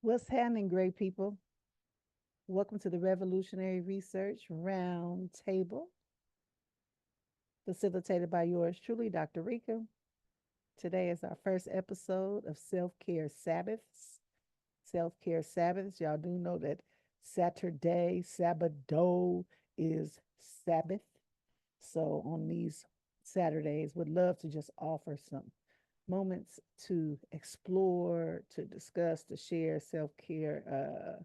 What's happening, great people? Welcome to the Revolutionary Research Roundtable, facilitated by yours truly, Dr. Rika. Today is our first episode of Self Care Sabbaths. Self Care Sabbaths. Y'all do know that Saturday, Sabado is Sabbath. So on these Saturdays, would love to just offer some moments to explore, to discuss, to share self care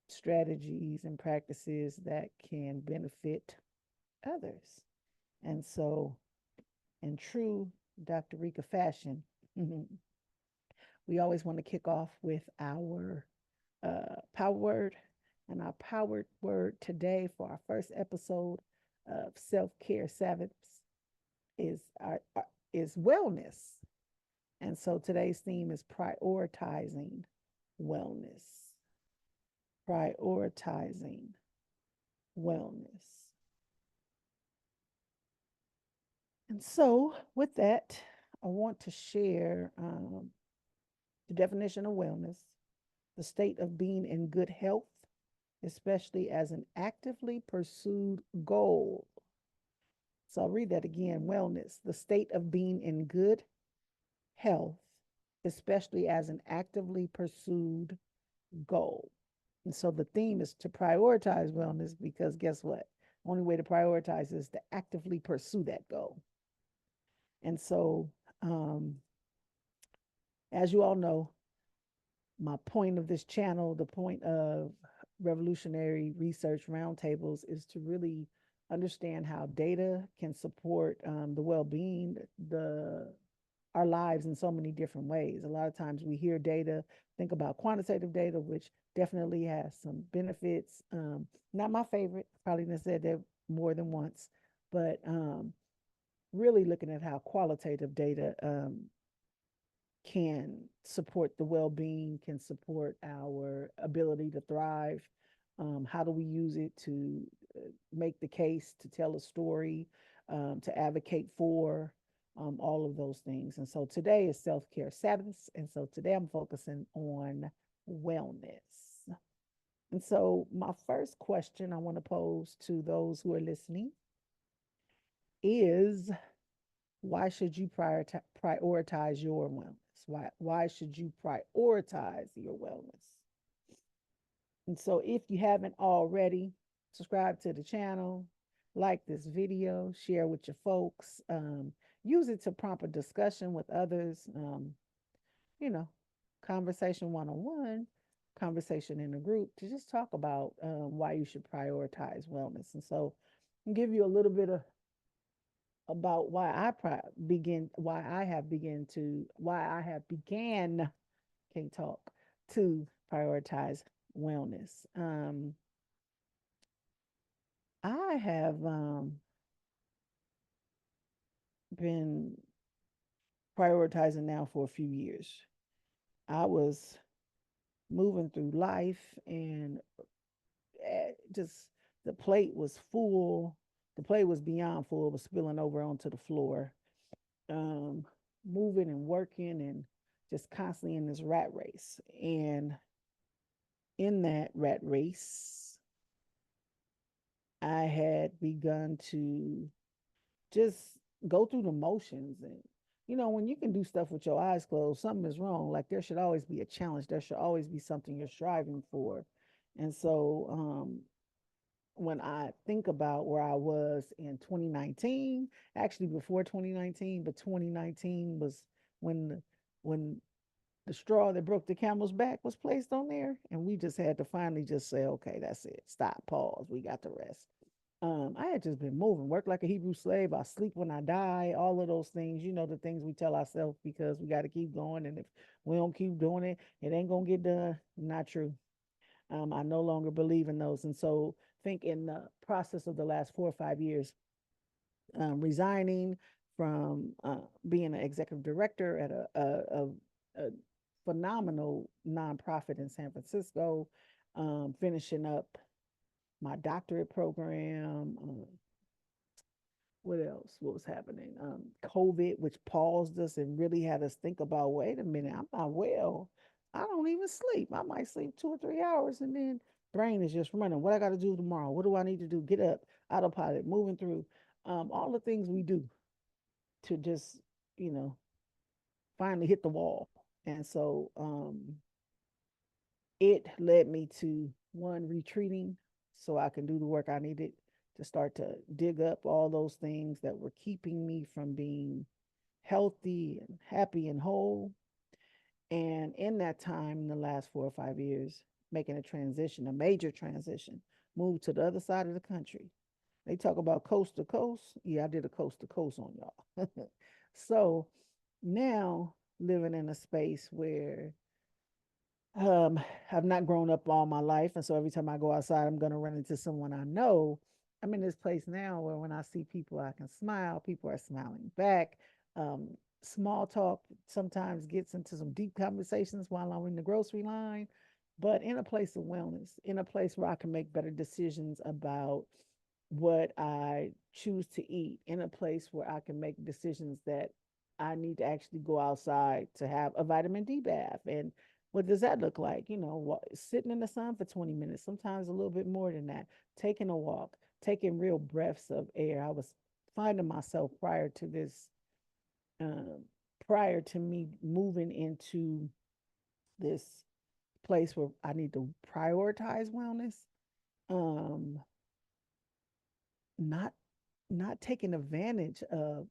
strategies and practices that can benefit others. And so, in true Dr. Rika fashion, we always want to kick off with our power word. And our powered word today for our first episode of Self Care Sabbaths is wellness. And so today's theme is prioritizing wellness. Prioritizing wellness. And so, with that, I want to share the definition of wellness, the state of being in good health, especially as an actively pursued goal. So, I'll read that again wellness, the state of being in good health, especially as an actively pursued goal. And so, the theme is to prioritize wellness because guess what? Only way to prioritize is to actively pursue that goal. And so, um, as you all know, my point of this channel, the point of revolutionary research roundtables, is to really understand how data can support the well-being, the our lives in so many different ways. A lot of times we hear data, think about quantitative data, which definitely has some benefits. Not my favorite, probably done said that more than once, but really looking at how qualitative data can support the well-being, can support our ability to thrive. How do we use it to make the case, to tell a story, to advocate for all of those things? And so today is self-care Sabbaths, and so today I'm focusing on wellness. And so my first question I want to pose to those who are listening is why should you prioritize your wellness? Why should you prioritize your wellness? And so if you haven't already, subscribe to the channel, like this video, share with your folks, use it to prompt a discussion with others, you know, conversation one-on-one, conversation in a group to just talk about why you should prioritize wellness. And so I'll give you a little bit of about why I have began can't talk to prioritize wellness. I have been prioritizing now for a few years. I was moving through life and just the plate was full. The plate was beyond full, it was spilling over onto the floor. Um, Moving and working and just constantly in this rat race. And in that rat race, I had begun to just go through the motions. And, when you can do stuff with your eyes closed, something is wrong. Like there should always be a challenge, there should always be something you're striving for. And so, when I think about where I was in 2019, actually before 2019, but 2019 was when when the straw that broke the camel's back was placed on there, and we just had to finally just say, okay, that's it, stop, pause, we got the rest. I had just been moving, work like a Hebrew slave. I sleep when I die, all of those things, the things we tell ourselves because we got to keep going. And if we don't keep doing it, it ain't going to get done. Not true. I no longer believe in those. And so, think in the process of the last 4 or 5 years, resigning from being an executive director at a phenomenal nonprofit in San Francisco, finishing up my doctorate program. What else? What was happening? COVID, which paused us and really had us think about, wait a minute, I'm not well. I don't even sleep. I might sleep 2 or 3 hours and then brain is just running. What I got to do tomorrow? What do I need to do? Get up, autopilot, moving through all the things we do to just, you know, finally hit the wall. And so it led me to one retreating so I can do the work I needed to start to dig up all those things that were keeping me from being healthy and happy and whole. And in that time, in the last 4 or 5 years, making a transition, a major transition, moved to the other side of the country. They talk about coast to coast. Yeah, I did a coast to coast on y'all. So now living in a space where um, I've not grown up all my life, and so every time I go outside, I'm gonna run into someone I know. I'm in this place now where when I see people, I can smile. People are smiling back. Um, Small talk sometimes gets into some deep conversations while I'm in the grocery line, but in a place of wellness, in a place where I can make better decisions about what I choose to eat, in a place where I can make decisions that I need to actually go outside to have a vitamin D bath. And what does that look like? You know, sitting in the sun for 20 minutes, sometimes a little bit more than that, taking a walk, taking real breaths of air. I was finding myself um, prior to me moving into this place where I need to prioritize wellness. Um, not not taking advantage of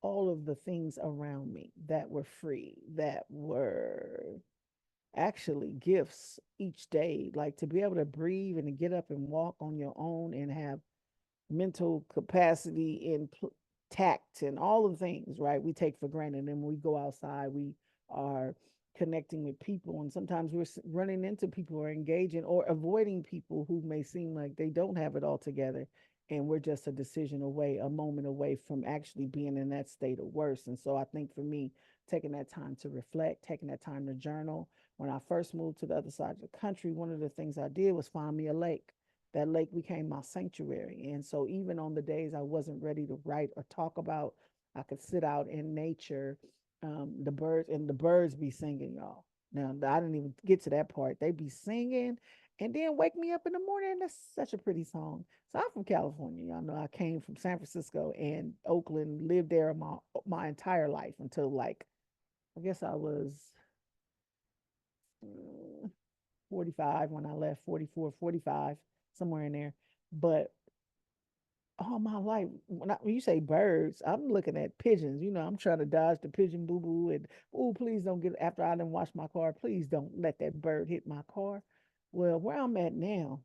all of the things around me that were free, that were actually gifts each day, like to be able to breathe and to get up and walk on your own and have mental capacity and tact and all the things, right? We take for granted. And when we go outside, we are connecting with people. And sometimes we're running into people or engaging or avoiding people who may seem like they don't have it all together. And we're just a decision away, a moment away from actually being in that state or worse. And so I think for me, taking that time to reflect, taking that time to journal. When I first moved to the other side of the country, one of the things I did was find me a lake. That lake became my sanctuary. And so even on the days I wasn't ready to write or talk about, I could sit out in nature, the birds, and the birds be singing, y'all. Now I didn't even get to that part. They be singing and then wake me up in the morning. That's such a pretty song. So I'm from California. Y'all know I came from San Francisco and Oakland, lived there my entire life until like I guess I was uh, 45 when I left, 44, 45, somewhere in there. But all my life, when you say birds, I'm looking at pigeons. You know, I'm trying to dodge the pigeon boo boo. And, oh, please don't get, after I done wash my car, please don't let that bird hit my car. Well, where I'm at now,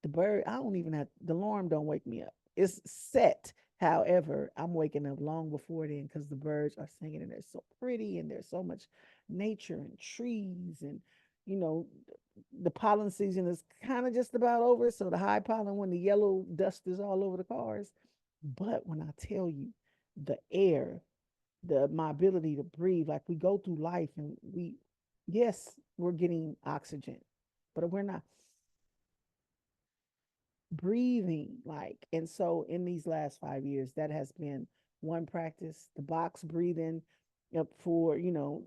the bird, I don't even have, the alarm don't wake me up. It's set. However, I'm waking up long before then because the birds are singing and they're so pretty and there's so much nature and trees and, you know, the pollen season is kind of just about over. So the high pollen, when the yellow dust is all over the cars. But when I tell you the air, my ability to breathe, like we go through life and yes, we're getting oxygen, but we're not breathing like. And so in these last 5 years, that has been one practice, the box breathing up for,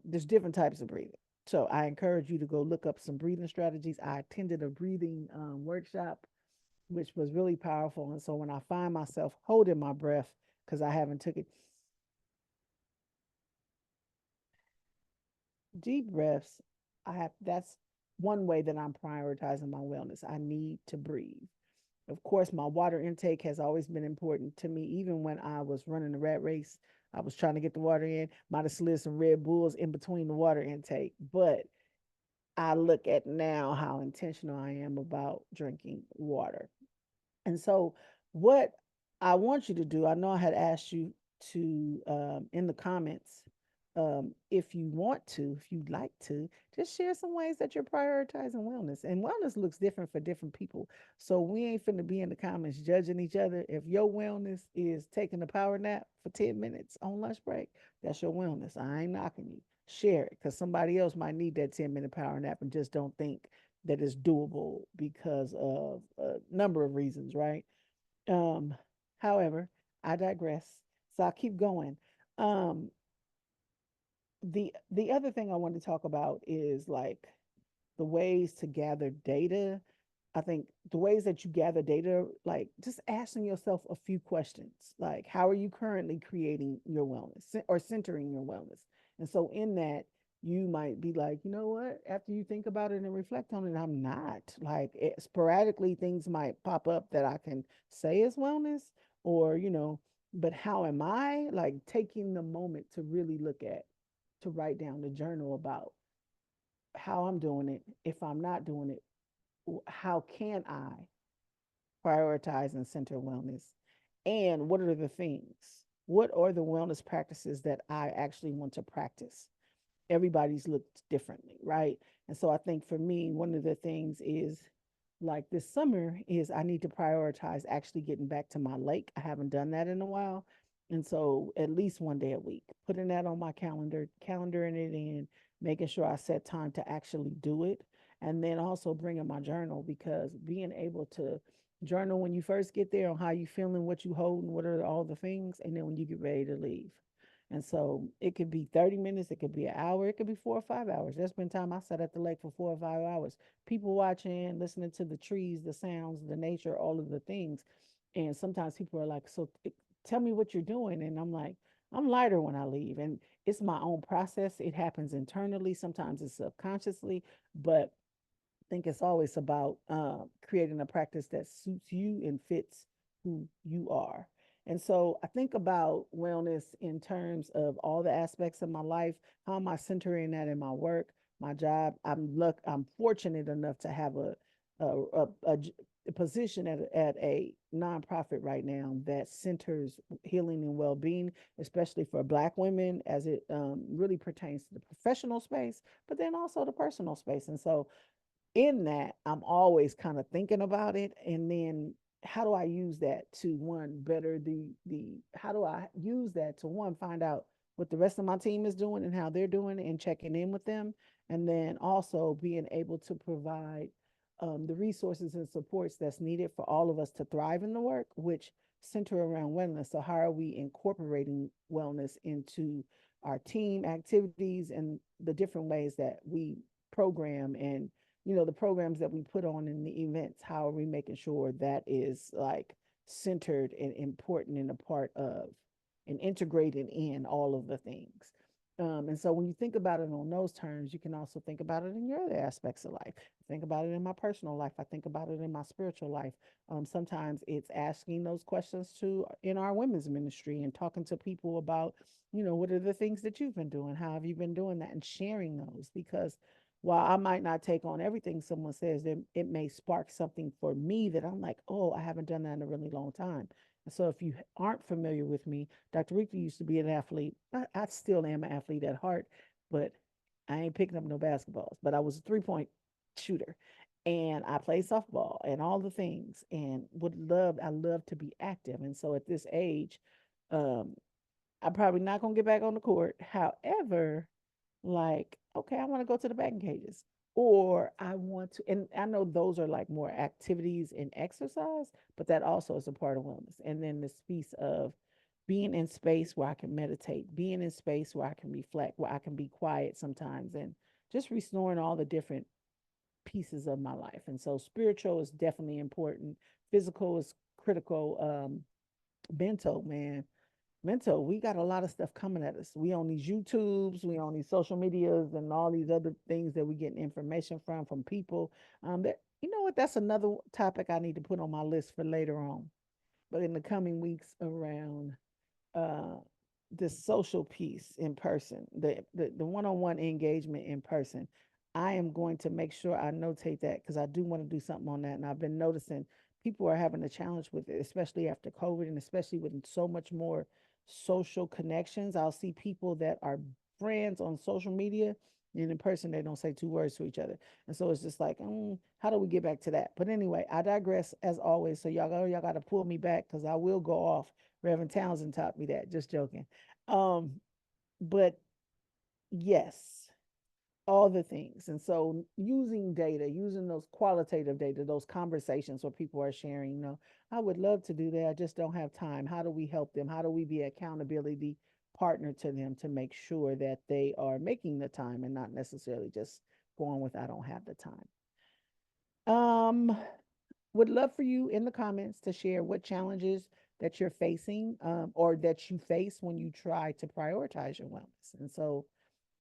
there's different types of breathing. So I encourage you to go look up some breathing strategies. I attended a breathing workshop, which was really powerful. And so when I find myself holding my breath because I haven't took it, deep breaths, that's one way that I'm prioritizing my wellness. I need to breathe. Of course, my water intake has always been important to me. Even when I was running the rat race, I was trying to get the water in. Might have slid some Red Bulls in between the water intake. But I look at now how intentional I am about drinking water. And so, what I want you to do, I know I had asked you to, in the comments, if you want to, if you'd like to, just share some ways that you're prioritizing wellness. And wellness looks different for different people. So we ain't finna be in the comments judging each other. If your wellness is taking a power nap for 10 minutes on lunch break, that's your wellness. I ain't knocking you. Share it because somebody else might need that 10-minute power nap and just don't think that is doable because of a number of reasons, right? Um, However, I digress. So I'll keep going. Um, The other thing I want to talk about is like the ways to gather data. I think the ways that you gather data, like just asking yourself a few questions, like how are you currently creating your wellness or centering your wellness? And so in that, you might be like, you know what? After you think about it and reflect on it, I'm not like sporadically things might pop up that I can say is wellness, or but how am I like taking the moment to really look at, to write down the journal about how I'm doing it. If I'm not doing it, how can I prioritize and center wellness? And what are the things? What are the wellness practices that I actually want to practice? Everybody's looked differently, right? And so I think for me, one of the things is like this summer is I need to prioritize actually getting back to my lake. I haven't done that in a while. And so at least one day a week, putting that on my calendar, calendaring it in, making sure I set time to actually do it. And then also bringing my journal, because being able to journal when you first get there on how you feeling, what you holding, what are all the things, and then when you get ready to leave. And so it could be 30 minutes, it could be an hour, it could be 4 or 5 hours. There's been time I sat at the lake for 4 or 5 hours, people watching, listening to the trees, the sounds, the nature, all of the things. And sometimes people are like, so tell me what you're doing. And I'm like, I'm lighter when I leave. And it's my own process. It happens internally. Sometimes it's subconsciously, but think it's always about creating a practice that suits you and fits who you are. And so I think about wellness in terms of all the aspects of my life. How am I centering that in my work, my job? I'm fortunate enough to have a position at a nonprofit right now that centers healing and well-being, especially for Black women, as it really pertains to the professional space, but then also the personal space. And so in that, I'm always kind of thinking about it, and then how do I use that to one better the how do I use that to one find out what the rest of my team is doing and how they're doing and checking in with them, and then also being able to provide the resources and supports that's needed for all of us to thrive in the work, which center around wellness. So how are we incorporating wellness into our team activities and the different ways that we program, and the programs that we put on in the events, how are we making sure that is like centered and important and a part of and integrated in all of the things. And so when you think about it on those terms, you can also think about it in your other aspects of life. Think about it in my personal life. I think about it in my spiritual life. Sometimes it's asking those questions to in our women's ministry and talking to people about, what are the things that you've been doing? How have you been doing that? And sharing those, because while I might not take on everything someone says, then it may spark something for me that I'm like, oh, I haven't done that in a really long time. And so if you aren't familiar with me, Dr. Rika used to be an athlete. I still am an athlete at heart, but I ain't picking up no basketballs. But I was a 3 point shooter, and I played softball and all the things, and I love to be active. And so at this age, um, I'm probably not gonna get back on the court. However, like, okay, I want to go to the batting cages, or I want to, and I know those are like more activities and exercise, but that also is a part of wellness. And then this piece of being in space where I can meditate, being in space where I can reflect, where I can be quiet sometimes, and just restoring all the different pieces of my life. And so spiritual is definitely important. Physical is critical. Mental, man, mental, we got a lot of stuff coming at us. We on these YouTubes, we on these social medias, and all these other things that we get information from people. That, you know what? That's another topic I need to put on my list for later on. But in the coming weeks, around uh, the social piece in person, the one-on-one engagement in person. I am going to make sure I notate that, because I do want to do something on that. And I've been noticing people are having a challenge with it, especially after COVID, and especially with so much more social connections. I'll see people that are friends on social media, and in person they don't say two words to each other. And so it's just like, how do we get back to that? But anyway, I digress as always. So y'all got to pull me back, because I will go off. Reverend Townsend taught me that. Just joking. Um, but yes, all the things. And so using data, using those qualitative data, those conversations where people are sharing, I would love to do that. I just don't have time. How do we help them? How do we be accountability partner to them to make sure that they are making the time and not necessarily just going with I don't have the time. Um, would love for you in the comments to share what challenges that you're facing or that you face when you try to prioritize your wellness. And so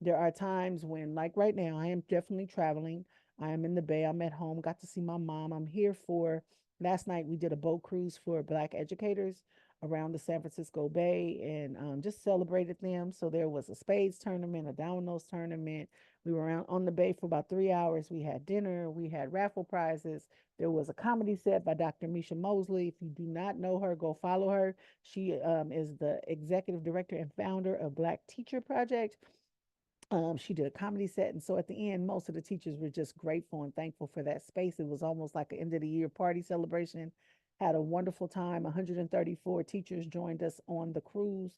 there are times when, like right now, I am definitely traveling. I am in the Bay. I'm at home. Got to see my mom. I'm here for last night. We did a boat cruise for Black educators around the San Francisco Bay and just celebrated them. So there was a spades tournament, a dominoes tournament. We were around on the bay for about 3 hours. We had dinner. We had raffle prizes. There was a comedy set by Dr. Misha Mosley. If you do not know her, go follow her. She is the executive director and founder of Black Teacher Project. She did a comedy set, and so at the end, most of the teachers were just grateful and thankful for that space. It was almost like an end of the year party celebration. Had a wonderful time. 134 teachers joined us on the cruise.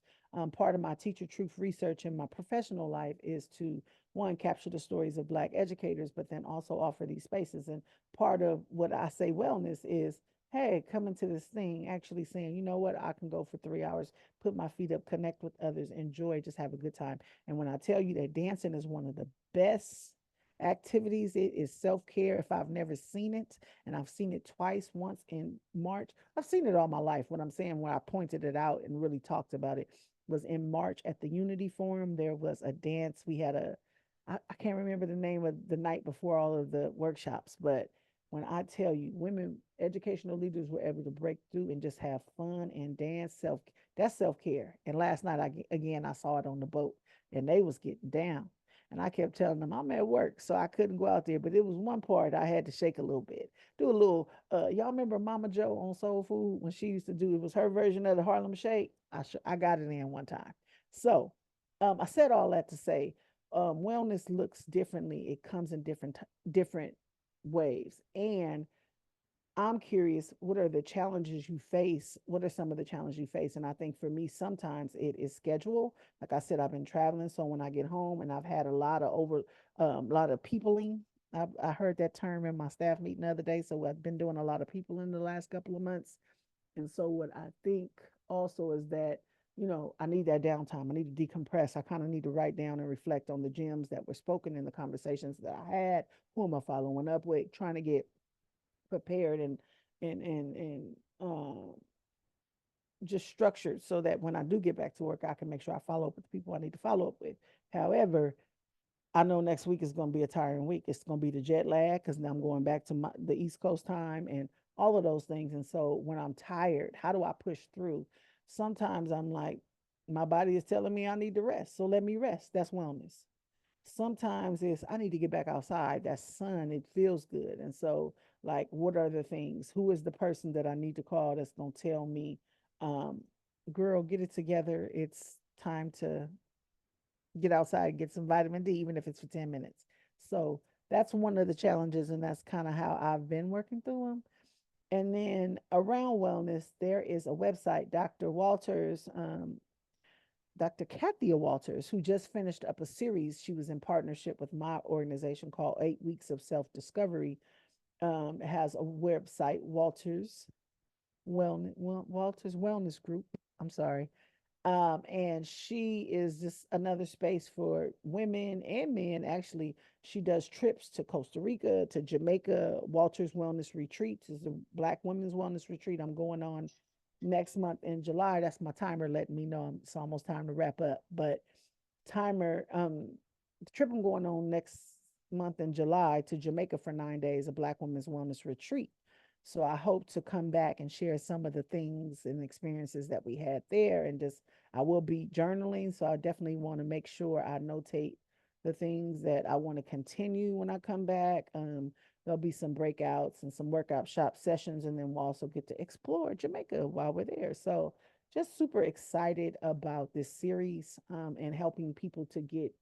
Part of my teacher truth research in my professional life is to one capture the stories of Black educators, but then also offer these spaces. And part of what I say wellness is, hey, coming to this thing, actually saying, you know what, I can go for 3 hours, put my feet up, connect with others, enjoy, just have a good time. And when I tell you that dancing is one of the best activities, it is self care. If I've never seen it, and I've seen it twice, once in March, I've seen it all my life. What I'm saying, where I pointed it out and really talked about it, was in March at the Unity Forum. There was a dance. We had I can't remember the name of the night before all of the workshops, but when I tell you, women educational leaders were able to break through and just have fun and dance. That's self care. And last night, again, I saw it on the boat, and they was getting down. And I kept telling them I'm at work, so I couldn't go out there. But it was one part I had to shake a little bit, do a little. Y'all remember Mama Joe on Soul Food when she used to do it? Was her version of the Harlem Shake. I got it in one time. So I said all that to say wellness looks differently. It comes in different waves, and I'm curious, what are the challenges you face? What are some of the challenges you face? And I think for me, sometimes it is schedule. Like I said, I've been traveling, so when I get home and I've had a lot of peopling. I heard that term in my staff meeting the other day. So I've been doing a lot of people in the last couple of months. And so what I think also is that, I need that downtime. I need to decompress. I kind of need to write down and reflect on the gems that were spoken in the conversations that I had. Who am I following up with? Trying to get prepared and just structured so that when I do get back to work, I can make sure I follow up with the people I need to follow up with. However, I know next week is going to be a tiring week. It's going to be the jet lag because now I'm going back to the East Coast time and all of those things. And so when I'm tired, how do I push through? Sometimes I'm like, my body is telling me I need to rest. So let me rest. That's wellness. Sometimes it's I need to get back outside. That sun, it feels good. And so, like, what are the things? Who is the person that I need to call that's gonna tell me, um, girl, get it together. It's time to get outside and get some vitamin D, even if it's for 10 minutes. So that's one of the challenges, and that's kind of how I've been working through them. And then around wellness, there is a website, Dr. Kathia Walters, who just finished up a series. She was in partnership with my organization called 8 Weeks of Self Discovery. Has a website, Walters Wellness Group. I'm sorry. And she is just another space for women and men. Actually, she does trips to Costa Rica, to Jamaica. Walters Wellness Retreats is a Black Women's Wellness Retreat I'm going on next month in July. That's my timer letting me know it's almost time to wrap up. But timer, the trip I'm going on next month in July to Jamaica for 9 days, a Black Women's Wellness Retreat. So I hope to come back and share some of the things and experiences that we had there. And just, I will be journaling. So I definitely want to make sure I notate the things that I want to continue when I come back. There'll be some breakouts and some workout shop sessions, and then we'll also get to explore Jamaica while we're there. So just super excited about this series and helping people to get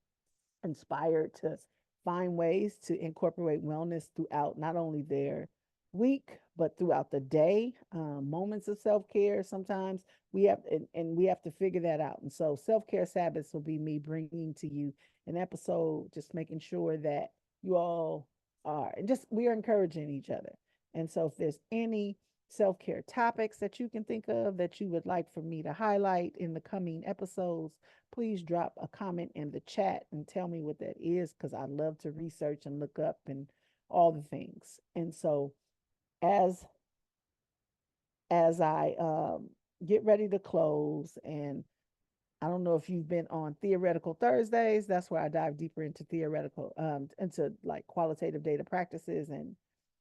inspired to find ways to incorporate wellness throughout not only their week but throughout the day. Moments of self-care sometimes we have and we have to figure that out. And so self-care Sabbaths will be me bringing to you an episode, just making sure that you all are, and just we are encouraging each other. And so if there's any self care topics that you can think of that you would like for me to highlight in the coming episodes, please drop a comment in the chat and tell me what that is because I love to research and look up and all the things. And so, as I get ready to close, and I don't know if you've been on Theoretical Thursdays. That's where I dive deeper into into like qualitative data practices and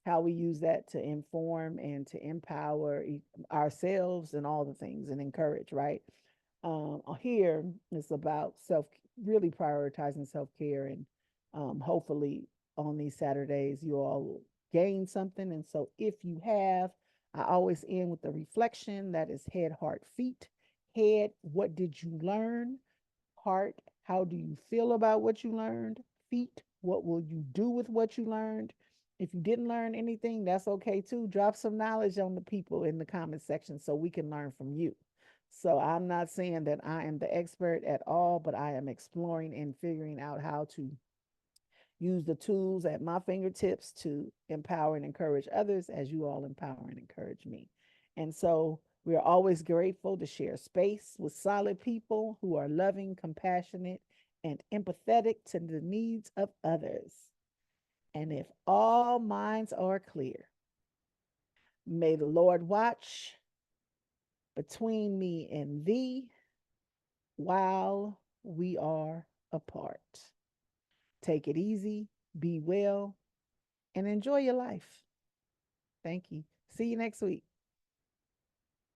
how we use that to inform and to empower ourselves and all the things and encourage, right? Here it's about really prioritizing self care, and hopefully on these Saturdays you all will gain something. And so if you have, I always end with the reflection that is head, heart, feet. Head, what did you learn? Heart, how do you feel about what you learned? Feet, what will you do with what you learned? If you didn't learn anything, that's okay too. Drop some knowledge on the people in the comment section so we can learn from you. So I'm not saying that I am the expert at all, but I am exploring and figuring out how to use the tools at my fingertips to empower and encourage others as you all empower and encourage me. And so we are always grateful to share space with solid people who are loving, compassionate, and empathetic to the needs of others. And if all minds are clear, may the Lord watch between me and thee while we are apart. Take it easy, be well, and enjoy your life. Thank you. See you next week.